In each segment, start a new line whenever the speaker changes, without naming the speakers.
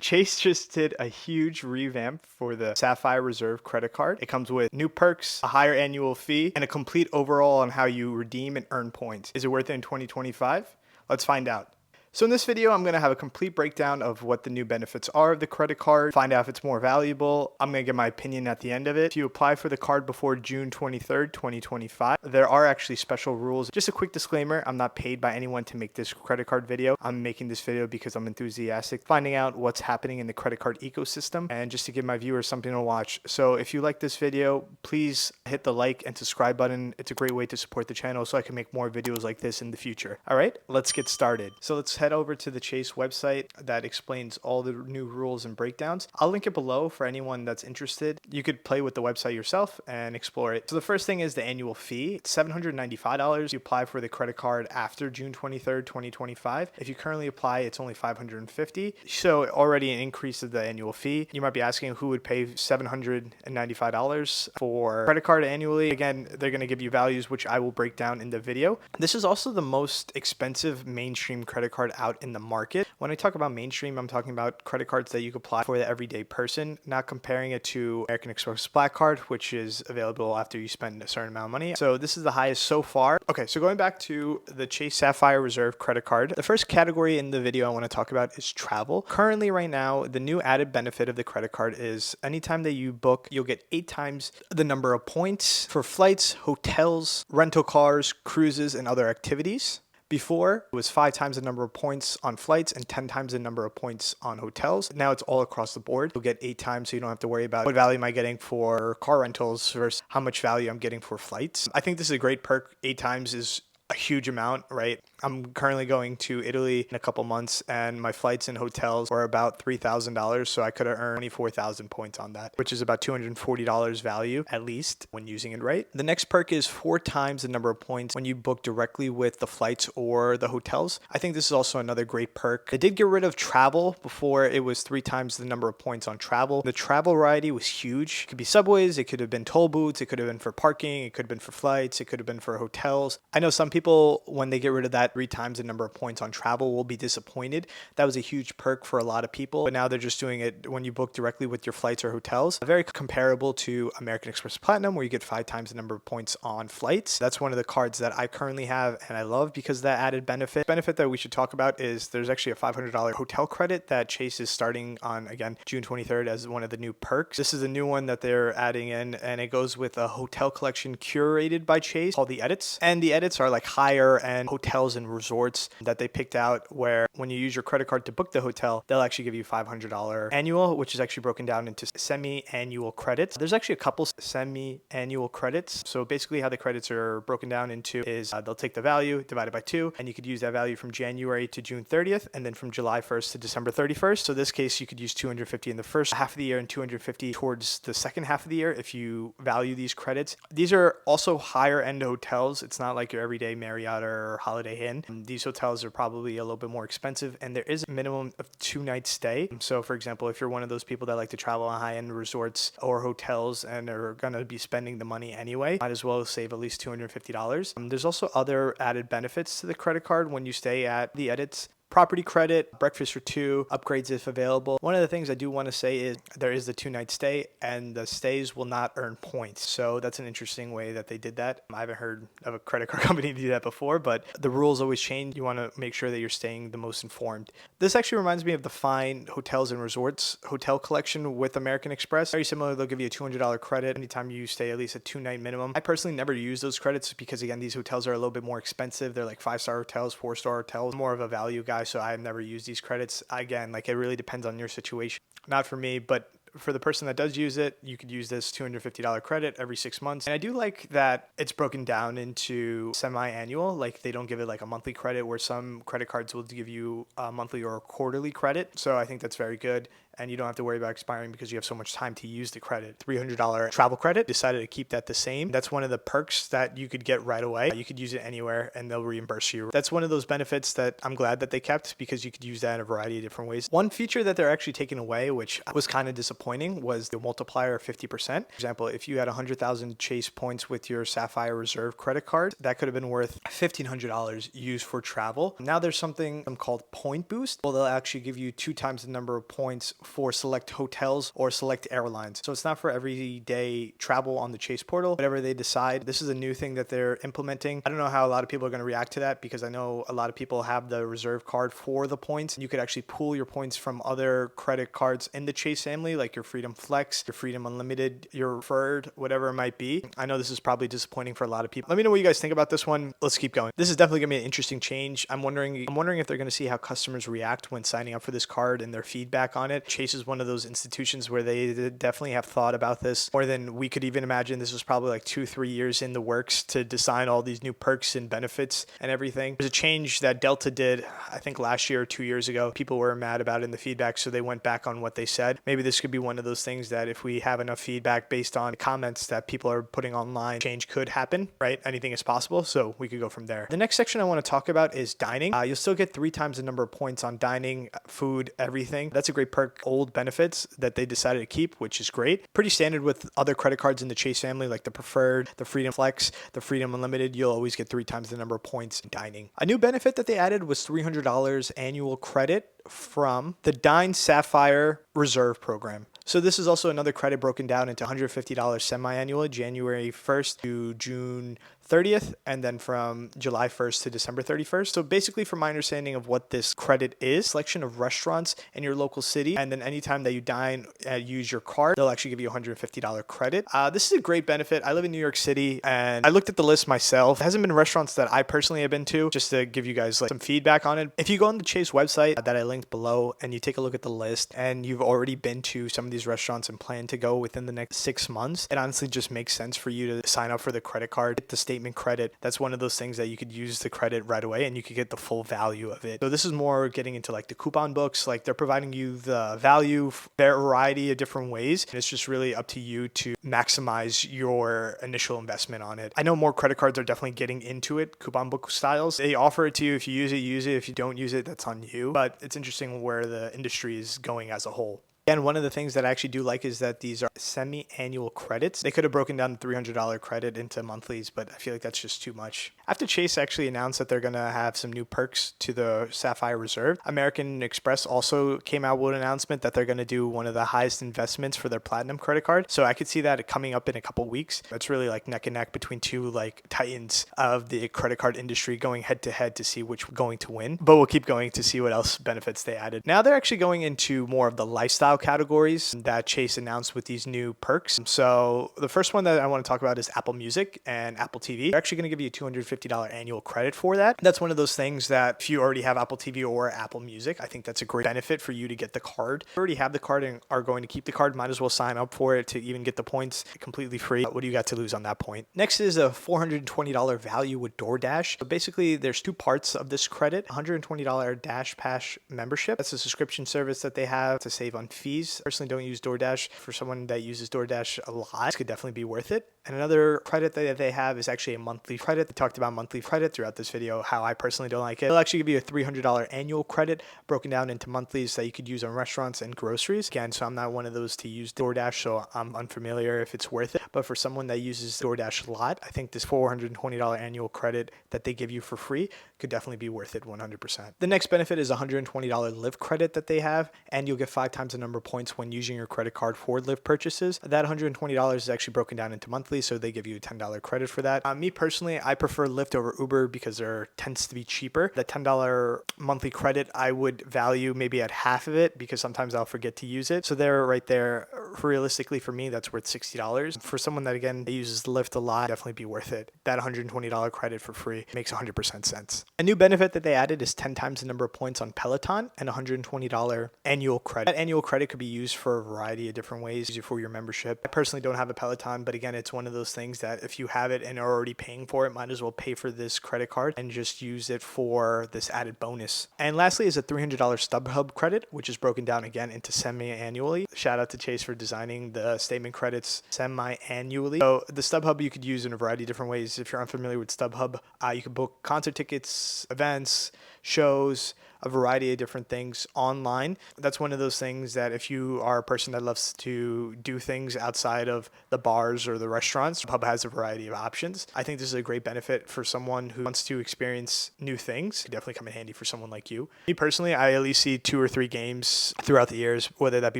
Chase just did a huge revamp for the Sapphire Reserve credit card. It comes with new perks, a higher annual fee, and a complete overall on how you redeem and earn points. Is it worth it in 2025? Let's find out. So in this video, I'm going to have a complete breakdown of what the new benefits are of the credit card, find out if it's more valuable. I'm going to give my opinion at the end of it. If you apply for the card before June 23rd, 2025, there are actually special rules. Just a quick disclaimer, I'm not paid by anyone to make this credit card video. I'm making this video because I'm enthusiastic, finding out what's happening in the credit card ecosystem and just to give my viewers something to watch. So if you like this video, please hit the like and subscribe button. It's a great way to support the channel so I can make more videos like this in the future. All right, let's get started. So let's head over to the Chase website that explains all the new rules and breakdowns. I'll link it below for anyone that's interested. You could play with the website yourself and explore it. So the first thing is the annual fee. It's $795. You apply for the credit card after June 23rd, 2025. If you currently apply, it's only $550. So already an increase of the annual fee. You might be asking who would pay $795 for credit card annually. Again, they're going to give you values, which I will break down in the video. This is also the most expensive mainstream credit card out in the market. When I talk about mainstream, I'm talking about credit cards that you could apply for the everyday person, not comparing it to American Express Black Card, which is available after you spend a certain amount of money. So this is the highest so far. Okay, so going back to the Chase Sapphire Reserve credit card, the first category in the video I want to talk about is travel. Currently right now, the new added benefit of the credit card is anytime that you book, you'll get 8 times the number of points for flights, hotels, rental cars, cruises, and other activities. Before, it was 5 times the number of points on flights and 10 times the number of points on hotels. Now it's all across the board. You'll get 8 times, so you don't have to worry about what value am I getting for car rentals versus how much value I'm getting for flights. I think this is a great perk. 8 times is a huge amount, right? I'm currently going to Italy in a couple months and my flights and hotels were about $3,000. So I could have earned 24,000 points on that, which is about $240 value at least when using it right. The next perk is 4 times the number of points when you book directly with the flights or the hotels. I think this is also another great perk. They did get rid of travel. Before it was 3 times the number of points on travel. The travel variety was huge. It could be subways, it could have been toll booths, it could have been for parking, it could have been for flights, it could have been for hotels. I know some people, when they get rid of that 3 times the number of points on travel, will be disappointed. That was a huge perk for a lot of people, but now they're just doing it when you book directly with your flights or hotels. Very comparable to American Express Platinum, where you get 5 times the number of points on flights. That's one of the cards that I currently have and I love because of that added benefit. Benefit that we should talk about is there's actually a $500 hotel credit that Chase is starting on, again, June 23rd as one of the new perks. This is a new one that they're adding in, and it goes with a hotel collection curated by Chase called the Edits. And the Edits are like higher end hotels and resorts that they picked out, where when you use your credit card to book the hotel, they'll actually give you $500 annual, which is actually broken down into semi-annual credits. There's actually a couple semi-annual credits. So basically how the credits are broken down into is they'll take the value divided by 2, and you could use that value from January to June 30th and then from July 1st to December 31st. So in this case, you could use 250 in the first half of the year and 250 towards the second half of the year if you value these credits. These are also higher end hotels. It's not like your everyday Marriott or Holiday Inn. These hotels are probably a little bit more expensive, and there is a minimum of 2-night stay. So for example, if you're one of those people that like to travel on high-end resorts or hotels and are going to be spending the money anyway, might as well save at least $250. There's also other added benefits to the credit card when you stay at the Edits. Property credit, breakfast for 2, upgrades if available. One of the things I do want to say is there is the 2-night stay, and the stays will not earn points. So that's an interesting way that they did that. I haven't heard of a credit card company do that before, but the rules always change. You want to make sure that you're staying the most informed. This actually reminds me of the Fine Hotels and Resorts hotel collection with American Express. Very similar. They'll give you a $200 credit anytime you stay at least a 2-night minimum. I personally never use those credits because, again, these hotels are a little bit more expensive. They're like 5-star hotels, 4-star hotels, more of a value guy. So I've never used these credits. Again, like it really depends on your situation. Not for me, but for the person that does use it, you could use this $250 credit every 6 months. And I do like that it's broken down into semi-annual. Like they don't give it like a monthly credit, where some credit cards will give you a monthly or a quarterly credit. So I think that's very good. And you don't have to worry about expiring because you have so much time to use the credit. $300 travel credit, decided to keep that the same. That's one of the perks that you could get right away. You could use it anywhere and they'll reimburse you. That's one of those benefits that I'm glad that they kept because you could use that in a variety of different ways. One feature that they're actually taking away, which was kind of disappointing, disappointing was the multiplier of 50%. For example, if you had 100,000 Chase points with your Sapphire Reserve credit card, that could have been worth $1,500 used for travel. Now there's something called Point Boost. Well, they'll actually give you 2 times the number of points for select hotels or select airlines. So it's not for everyday travel on the Chase portal, whatever they decide. This is a new thing that they're implementing. I don't know how a lot of people are going to react to that, because I know a lot of people have the Reserve card for the points. You could actually pool your points from other credit cards in the Chase family, like your Freedom Flex, your Freedom Unlimited, your Preferred, whatever it might be. I know this is probably disappointing for a lot of people. Let me know what you guys think about this one. Let's keep going. This is definitely going to be an interesting change. I'm wondering if they're going to see how customers react when signing up for this card and their feedback on it. Chase is one of those institutions where they definitely have thought about this more than we could even imagine. This was probably like 2-3 years in the works to design all these new perks and benefits and everything. There's a change that Delta did, I think last year or 2 years ago. People were mad about it in the feedback, so they went back on what they said. Maybe this could be one of those things that if we have enough feedback based on comments that people are putting online, change could happen, right? Anything is possible, so we could go from there. The next section I want to talk about is dining. You'll still get 3 times the number of points on dining, food, everything. That's a great perk, old benefits that they decided to keep, which is great. Pretty standard with other credit cards in the Chase family, like the Preferred, the Freedom Flex, the Freedom Unlimited. You'll always get 3 times the number of points in dining. A new benefit that they added was $300 annual credit from the Chase Sapphire Reserve program. So this is also another credit broken down into $150 semi-annually, January 1st to June 30th, and then from July 1st to December 31st. So basically, from my understanding of what this credit is, selection of restaurants in your local city, and then anytime that you dine, use your card, they'll actually give you a $150 credit. This is a great benefit. I live in New York City, and I looked at the list myself. It hasn't been restaurants that I personally have been to, just to give you guys like some feedback on it. If you go on the Chase website that I linked below, and you take a look at the list, and you've already been to some of these restaurants and plan to go within the next 6 months, it honestly just makes sense for you to sign up for the credit card, get the statement credit. That's one of those things that you could use the credit right away and you could get the full value of it. So this is more getting into like the coupon books, like they're providing you the value, variety of different ways. And it's just really up to you to maximize your initial investment on it. I know more credit cards are definitely getting into it, coupon book styles. They offer it to you. If you use it, use it. If you don't use it, that's on you. But it's interesting where the industry is going as a whole. And one of the things that I actually do like is that these are semi-annual credits. They could have broken down the $300 credit into monthlies, but I feel like that's just too much. After Chase actually announced that they're going to have some new perks to the Sapphire Reserve, American Express also came out with an announcement that they're going to do one of the highest investments for their Platinum credit card. So I could see that coming up in a couple weeks. It's really like neck and neck between two like titans of the credit card industry going head to head to see which one's going to win. But we'll keep going to see what else benefits they added. Now they're actually going into more of the lifestyle categories that Chase announced with these new perks. So the first one that I want to talk about is Apple Music and Apple TV. They're actually going to give you a $250 annual credit for that. That's one of those things that if you already have Apple TV or Apple Music, I think that's a great benefit for you to get the card. If you already have the card and are going to keep the card, might as well sign up for it to even get the points completely free. What do you got to lose on that point? Next is a $420 value with DoorDash. So basically there's 2 parts of this credit. $120 Dash Pass membership. That's a subscription service that they have to save on fees. Personally don't use DoorDash. For someone that uses DoorDash a lot, this could definitely be worth it. And another credit that they have is actually a monthly credit. They talked about monthly credit throughout this video, how I personally don't like it. They'll actually give you a $300 annual credit broken down into monthlies that you could use on restaurants and groceries. Again, so I'm not one of those to use DoorDash, so I'm unfamiliar if it's worth it. But for someone that uses DoorDash a lot, I think this $420 annual credit that they give you for free could definitely be worth it 100%. The next benefit is a $120 Lyft credit that they have, and you'll get 5 times the number of points when using your credit card for Lyft purchases. That $120 is actually broken down into monthly, so they give you a $10 credit for that. Me personally, I prefer Lyft over Uber because there tends to be cheaper. The $10 monthly credit, I would value maybe at half of it because sometimes I'll forget to use it. So they're right there. Realistically, for me, that's worth $60. For someone that, again, uses Lyft a lot, definitely be worth it. That $120 credit for free makes 100% sense. A new benefit that they added is 10 times the number of points on Peloton and $120 annual credit. That annual credit could be used for a variety of different ways for your membership. I personally don't have a Peloton, but again, it's one of those things that if you have it and are already paying for it, might as well pay for this credit card and just use it for this added bonus. And lastly is a $300 StubHub credit, which is broken down again into semi-annually. Shout out to Chase for designing the statement credits semi-annually. So the StubHub you could use in a variety of different ways. If you're unfamiliar with StubHub, you can book concert tickets, events, shows, a variety of different things online. That's one of those things that if you are a person that loves to do things outside of the bars or the restaurants, Pub has a variety of options. I think this is a great benefit for someone who wants to experience new things. It definitely come in handy for someone like you. Me personally, I at least see 2 or 3 games throughout the years, whether that be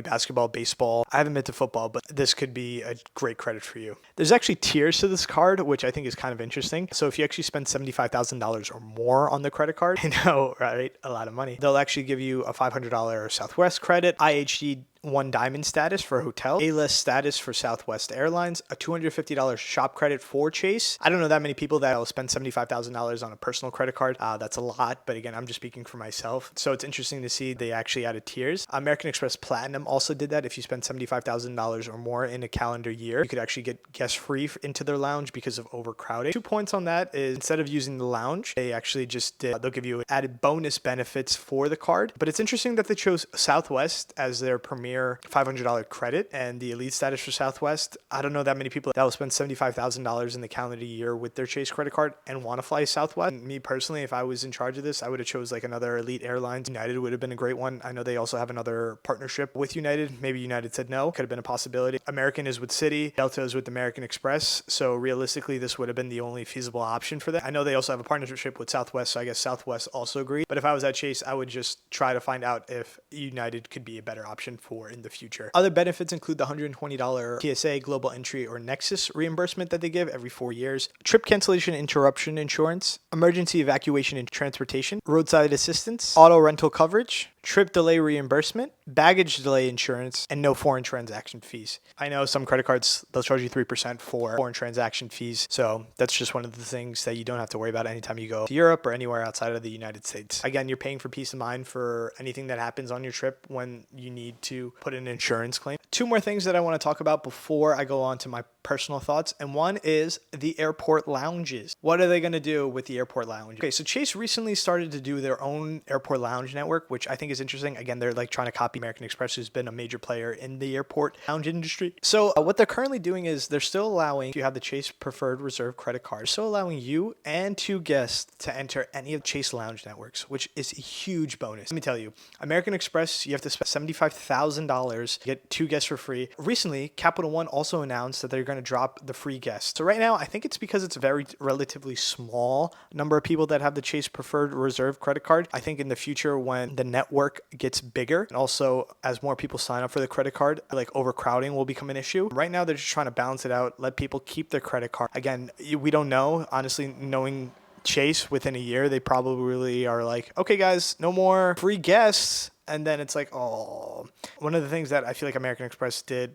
basketball, baseball. I haven't been to football, but this could be a great credit for you. There's actually tiers to this card, which I think is kind of interesting. So if you actually spend $75,000 or more on the credit card, I know, right? A lot of money. They'll actually give you a $500 Southwest credit, IHG 1 diamond status for a hotel, A-list status for Southwest Airlines, a $250 shop credit for Chase. I don't know that many people that will spend $75,000 on a personal credit card. That's a lot, but again, I'm just speaking for myself. So it's interesting to see they actually added tiers. American Express Platinum also did that. If you spend $75,000 or more in a calendar year, you could actually get guest free into their lounge because of overcrowding. 2 points on that is instead of using the lounge, they actually just did, they'll give you added bonus benefits for the card. But it's interesting that they chose Southwest as their premier $500 credit and the elite status for Southwest. I don't know that many people that will spend $75,000 in the calendar year with their Chase credit card and want to fly Southwest. And me personally, if I was in charge of this, I would have chose like another elite airlines. United would have been a great one. I know they also have another partnership with United. Maybe United said no. Could have been a possibility. American is with Citi. Delta is with American Express. So realistically, this would have been the only feasible option for them. I know they also have a partnership with Southwest, so I guess Southwest also agreed. But if I was at Chase, I would just try to find out if United could be a better option for in the future. Other benefits include the $120 TSA Global Entry or Nexus reimbursement that they give every 4 years, trip cancellation interruption insurance, emergency evacuation and transportation, roadside assistance, auto rental coverage, trip delay reimbursement, baggage delay insurance, and no foreign transaction fees. I know some credit cards, they'll charge you 3% for foreign transaction fees. So that's just one of the things that you don't have to worry about anytime you go to Europe or anywhere outside of the United States. Again, you're paying for peace of mind for anything that happens on your trip when you need to put an insurance claim. 2 more things that I want to talk about before I go on to my personal thoughts. And one is the airport lounges. What are they going to do with the airport lounge? Okay, so Chase recently started to do their own airport lounge network, which I think is interesting. Again, they're like trying to copy American Express, who's been a major player in the airport lounge industry. So what they're currently doing is they're still allowing, if you have the Chase Preferred Reserve credit card, still allowing you and 2 guests to enter any of Chase lounge networks, which is a huge bonus. Let me tell you, American Express, you have to spend $75,000 to get 2 guests for free. Recently, Capital One also announced that they're going to drop the free guests. So right now, I think it's because it's a very relatively small number of people that have the Chase Preferred Reserve credit card. I think in the future, when the network gets bigger, and also as more people sign up for the credit card, like overcrowding will become an issue. Right now, they're just trying to balance it out, let people keep their credit card. Again, we don't know, honestly, knowing Chase within a year, they probably really are like, okay, guys, no more free guests. And then it's like, oh, one of the things that I feel like American Express did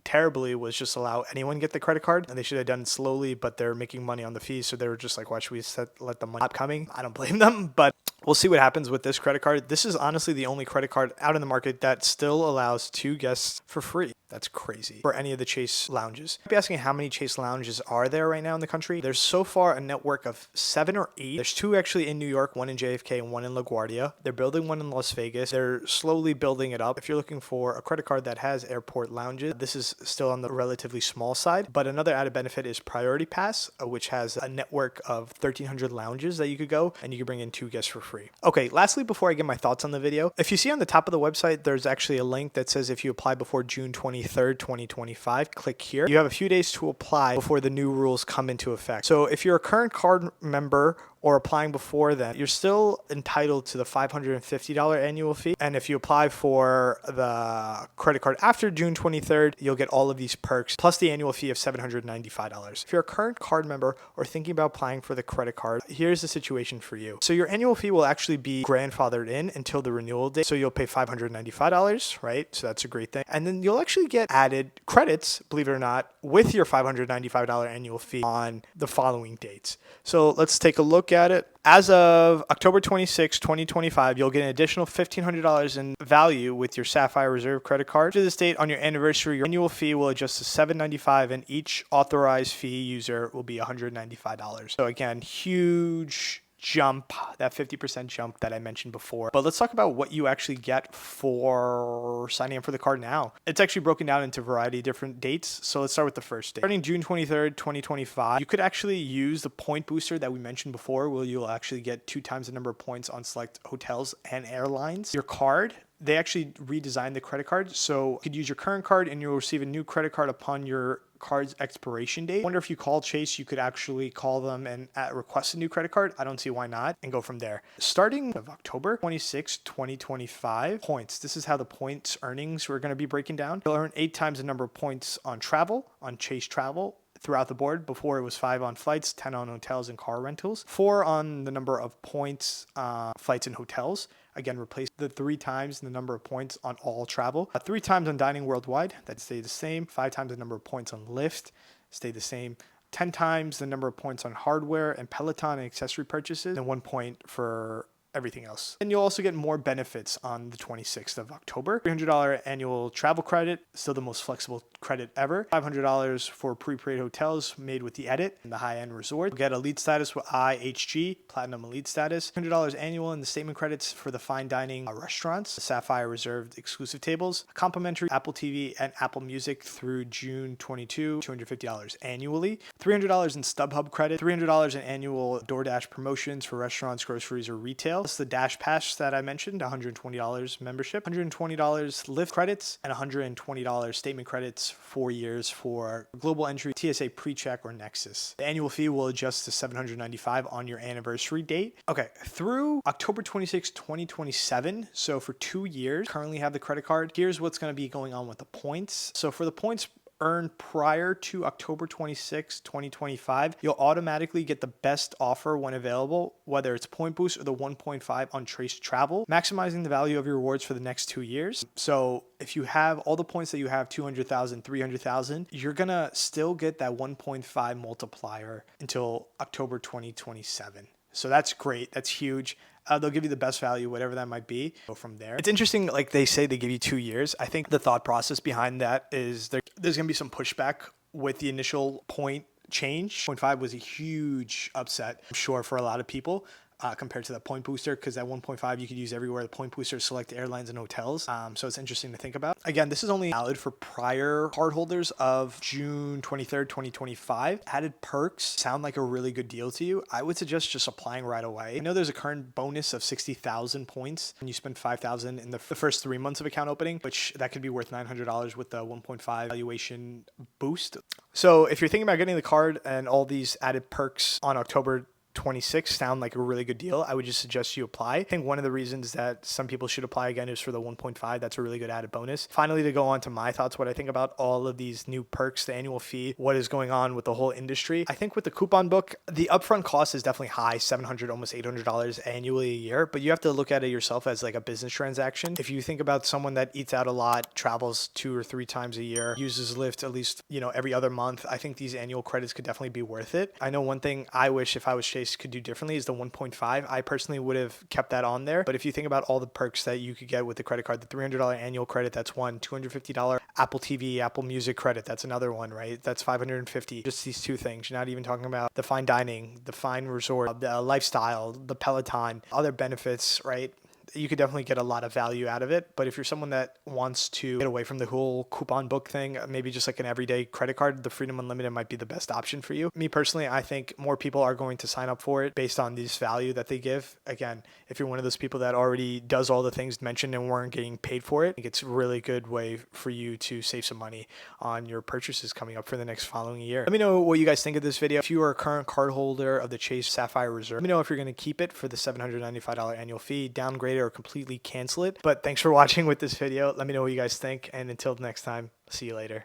terribly was just allow anyone get the credit card, and they should have done it slowly, but they're making money on the fees, so they were just like, why should we let the money stop coming? I don't blame them, but we'll see what happens with this credit card. This is honestly the only credit card out in the market that still allows 2 guests for free. That's crazy for any of the Chase lounges. I'd be asking how many Chase lounges are there right now in the country. There's so far a network of 7 or 8. There's 2 actually in New York, 1 in JFK and 1 in LaGuardia. They're building 1 in Las Vegas. They're slowly building it up. If you're looking for a credit card that has airport lounges, this is still on the relatively small side. But another added benefit is Priority Pass, which has a network of 1,300 lounges that you could go, and you could bring in 2 guests for free. Okay, lastly, before I get my thoughts on the video, if you see on the top of the website, there's actually a link that says if you apply before June 23rd, 2025, click here. You have a few days to apply before the new rules come into effect. So if you're a current card member or applying before then, you're still entitled to the $550 annual fee. And if you apply for the credit card after June 23rd, you'll get all of these perks, plus the annual fee of $795. If you're a current card member or thinking about applying for the credit card, here's the situation for you. So your annual fee will actually be grandfathered in until the renewal date. So you'll pay $595, right? So that's a great thing. And then you'll actually get added credits, believe it or not, with your $595 annual fee on the following dates. So let's take a look at it. As of October 26, 2025, you'll get an additional $1,500 in value with your Sapphire Reserve credit card. To this date, on your anniversary, your annual fee will adjust to $795, and each authorized fee user will be $195. So again, huge jump, that 50% jump that I mentioned before. But let's talk about what you actually get for signing up for the card now. It's actually broken down into a variety of different dates. So let's start with the first date. Starting June 23rd, 2025, you could actually use the point booster that we mentioned before, where you'll actually get 2 times the number of points on select hotels and airlines. Your card, they actually redesigned the credit card. So you could use your current card and you'll receive a new credit card upon your card's expiration date. I wonder if you call Chase, you could actually call them and request a new credit card. I don't see why not, and go from there. Starting of October 26, 2025, points. This is how the points earnings we're going to be breaking down. You'll earn 8 times the number of points on travel, on Chase Travel, throughout the board. Before it was 5 on flights, 10 on hotels and car rentals, 4 on the number of points, flights and hotels. Again, replace the 3 times the number of points on all travel. 3 times on dining worldwide, that stayed the same. 5 times the number of points on Lyft, stayed the same. 10 times the number of points on hardware and Peloton and accessory purchases, and 1 point for everything else. And you'll also get more benefits on the 26th of October. $300 annual travel credit, still the most flexible credit ever. $500 for prepaid hotels made with the Edit and the high-end resort. You'll get elite status with IHG, Platinum Elite status. $100 annual in the statement credits for the fine dining restaurants, Sapphire reserved exclusive tables, complimentary Apple TV and Apple Music through June 22, $250 annually. $300 in StubHub credit, $300 in annual DoorDash promotions for restaurants, groceries, or retail. That's the Dash Pass that I mentioned, $120 membership, $120 Lyft credits, and $120 statement credits, 4 years for global entry, TSA PreCheck, or Nexus. The annual fee will adjust to $795 on your anniversary date. Okay, through October 26, 2027, so for 2 years, currently have the credit card. Here's what's going to be going on with the points. So for the points earned prior to October 26, 2025, you'll automatically get the best offer when available, whether it's Point Boost or the 1.5 on Chase Travel, maximizing the value of your rewards for the next 2 years. So if you have all the points that you have, 200,000, 300,000, you're gonna still get that 1.5 multiplier until October 2027. So that's great. That's huge. They'll give you the best value, whatever that might be. Go from there. It's interesting, like they say they give you 2 years. I think the thought process behind that is there's going to be some pushback with the initial point change. 0.5 was a huge upset, I'm sure, for a lot of people. Compared to the point booster, because that 1.5 you could use everywhere. The point booster select airlines and hotels. So it's interesting to think about. Again, this is only valid for prior cardholders of June 23rd, 2025. Added perks sound like a really good deal to you. I would suggest just applying right away. I know there's a current bonus of 60,000 points and you spend 5,000 in the first 3 months of account opening, which that could be worth $900 with the 1.5 valuation boost. So if you're thinking about getting the card and all these added perks on October 26 sound like a really good deal, I would just suggest you apply. I think one of the reasons that some people should apply again is for the 1.5. That's a really good added bonus. Finally, to go on to my thoughts, what I think about all of these new perks, the annual fee, what is going on with the whole industry. I think with the coupon book, the upfront cost is definitely high, $700, almost $800 annually a year, but you have to look at it yourself as like a business transaction. If you think about someone that eats out a lot, travels 2 or 3 times a year, uses Lyft at least, every other month, I think these annual credits could definitely be worth it. I know one thing I wish if I was Chase could do differently is the 1.5. I personally would have kept that on there. But if you think about all the perks that you could get with the credit card, the $300 annual credit, that's one. $250 Apple TV, Apple Music credit, that's another one, right? That's $550. Just these 2 things. You're not even talking about the fine dining, the fine resort, the lifestyle, the Peloton, other benefits, right? You could definitely get a lot of value out of it. But if you're someone that wants to get away from the whole coupon book thing, maybe just like an everyday credit card, the Freedom Unlimited might be the best option for you. Me personally, I think more people are going to sign up for it based on this value that they give. Again, if you're one of those people that already does all the things mentioned and weren't getting paid for it, I think it's a really good way for you to save some money on your purchases coming up for the next following year. Let me know what you guys think of this video. If you are a current card holder of the Chase Sapphire Reserve, let me know if you're going to keep it for the $795 annual fee, downgrade it, or completely cancel it. But thanks for watching with this video. Let me know what you guys think, and until next time, see you later.